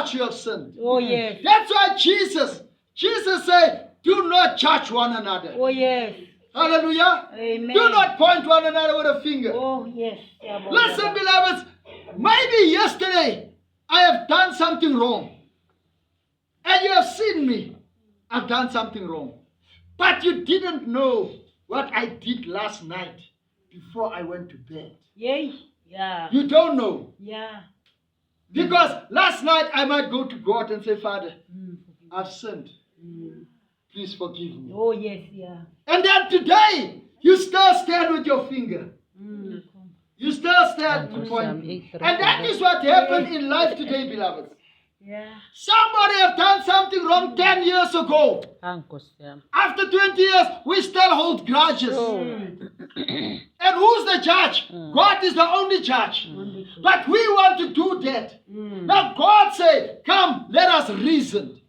much you have sinned. Oh, yes. That's why Jesus said, do not judge one another. Oh, yes. Hallelujah. Amen. Do not point one another with a finger. Oh, yes. Listen, beloveds, maybe yesterday I have done something wrong. And you have seen me. I've done something wrong. But you didn't know what I did last night before I went to bed. Yay. Yeah. You don't know. Yeah. Because last night I might go to God and say, Father, I've sinned. Please forgive me. Oh, yes. Yeah. And then today, you still stand with your finger. You still stand to point. And that is what happened in life today, beloveds. Yeah. Somebody have done something wrong 10 years ago. After 20 years, we still hold grudges. And who's the judge? God is the only judge. But we want to do that. Now God said, come, let us reason.